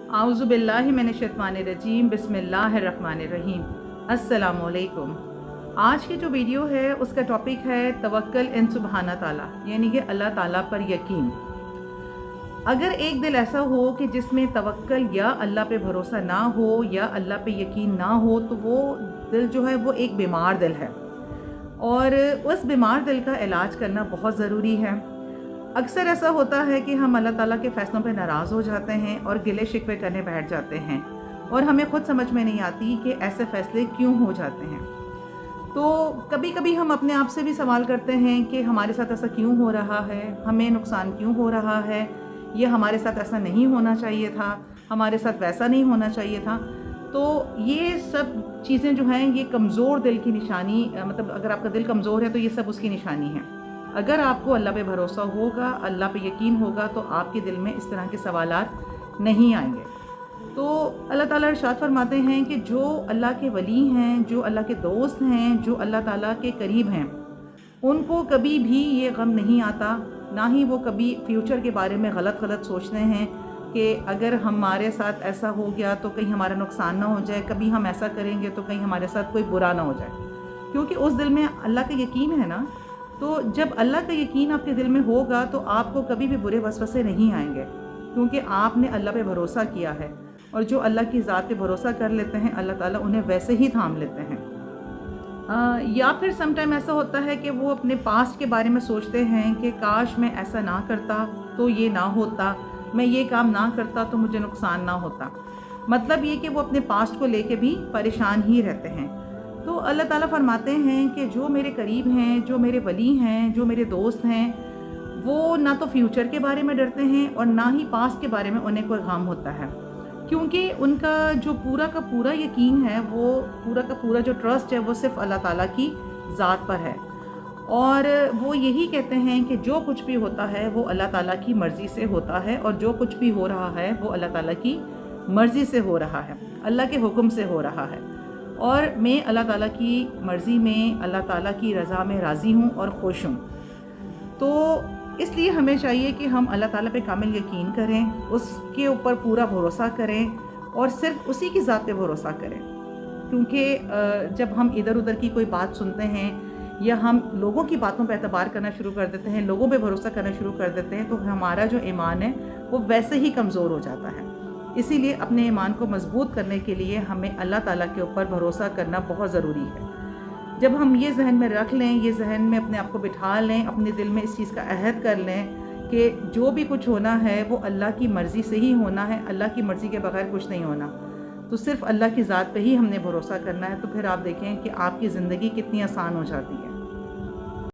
आऊज़ु बिल्लाहि मिनश्शैतानिर्रजीम बिस्मिल्लाहिर्रहमानिर्रहीम। अस्सलामुअलैकुम। आज की जो वीडियो है उसका टॉपिक है तवक्कुल इन सुब्हाना ताला, यानी कि अल्लाह ताला पर यकीन। अगर एक दिल ऐसा हो कि जिसमें तवक्कुल या अल्लाह पे भरोसा ना हो या अल्लाह पे यकीन ना हो, तो वो दिल जो है वो एक बीमार दिल है और उस बीमार दिल का इलाज करना बहुत ज़रूरी है। अक्सर ऐसा होता है कि हम अल्लाह ताला के फ़ैसलों पे नाराज़ हो जाते हैं और गिले शिकवे करने बैठ जाते हैं और हमें खुद समझ में नहीं आती कि ऐसे फ़ैसले क्यों हो जाते हैं। तो कभी कभी हम अपने आप से भी सवाल करते हैं कि हमारे साथ ऐसा क्यों हो रहा है, हमें नुकसान क्यों हो रहा है, ये हमारे साथ ऐसा नहीं होना चाहिए था, हमारे साथ वैसा नहीं होना चाहिए था। तो ये सब चीज़ें जो हैं ये कमज़ोर दिल की निशानी, मतलब अगर आपका दिल कमज़ोर है तो ये सब उसकी निशानी है। अगर आपको अल्लाह पे भरोसा होगा, अल्लाह पे यकीन होगा, तो आपके दिल में इस तरह के सवालात नहीं आएंगे। तो अल्लाह ताला इरशाद फरमाते हैं कि जो अल्लाह के वली हैं, जो अल्लाह के दोस्त हैं, जो अल्लाह ताला के करीब हैं, उनको कभी भी ये गम नहीं आता, ना ही वो कभी फ्यूचर के बारे में गलत सोचते हैं कि अगर हमारे साथ ऐसा हो गया तो कहीं हमारा नुकसान ना हो जाए, कभी हम ऐसा करेंगे तो कहीं हमारे साथ कोई बुरा ना हो जाए। क्योंकि उस दिल में अल्लाह का यकीन है ना। तो जब अल्लाह का यकीन आपके दिल में होगा तो आपको कभी भी बुरे वसवसे नहीं आएंगे, क्योंकि आपने अल्लाह पे भरोसा किया है। और जो अल्लाह की ज़ात पे भरोसा कर लेते हैं, अल्लाह ताला उन्हें वैसे ही थाम लेते हैं। या फिर समटाइम ऐसा होता है कि वो अपने पास्ट के बारे में सोचते हैं कि काश मैं ऐसा ना करता तो ये ना होता, मैं ये काम ना करता तो मुझे नुकसान ना होता। मतलब ये कि वो अपने पास्ट को लेके भी परेशान ही रहते हैं। तो अल्लाह ताला फरमाते हैं कि जो मेरे करीब हैं, जो मेरे वली हैं, जो मेरे दोस्त हैं, वो ना तो फ्यूचर के बारे में डरते हैं और ना ही पास्ट के बारे में उन्हें कोई गम होता है, क्योंकि उनका जो पूरा का पूरा यकीन है, वो पूरा का पूरा जो ट्रस्ट है वो सिर्फ़ अल्लाह ताला की ज़ात पर है। और वो यही कहते हैं कि जो कुछ भी होता है वो अल्लाह ताला की मर्ज़ी से होता है और जो कुछ भी हो रहा है वो अल्लाह ताला की मर्ज़ी से हो रहा है, अल्लाह के हुक्म से हो रहा है। और मैं अल्लाह ताला की मर्ज़ी में, अल्लाह ताला की रज़ा में राज़ी हूँ और खुश हूँ। तो इसलिए हमें चाहिए कि हम अल्लाह ताला पे कामिल यकीन करें, उसके ऊपर पूरा भरोसा करें और सिर्फ़ उसी की ज़ात पे भरोसा करें। क्योंकि जब हम इधर उधर की कोई बात सुनते हैं या हम लोगों की बातों पर एतबार करना शुरू कर देते हैं, लोगों पे भरोसा करना शुरू कर देते हैं, तो हमारा जो ईमान है वो वैसे ही कमज़ोर हो जाता है। इसीलिए अपने ईमान को मजबूत करने के लिए हमें अल्लाह ताला के ऊपर भरोसा करना बहुत ज़रूरी है। जब हम ये जहन में रख लें, ये जहन में अपने आप को बिठा लें, अपने दिल में इस चीज़ का अहद कर लें कि जो भी कुछ होना है वो अल्लाह की मर्ज़ी से ही होना है, अल्लाह की मर्ज़ी के बगैर कुछ नहीं होना, तो सिर्फ़ अल्लाह की ज़ात पे ही हमने भरोसा करना है। तो फिर आप देखें कि आपकी ज़िंदगी कितनी आसान हो जाती है।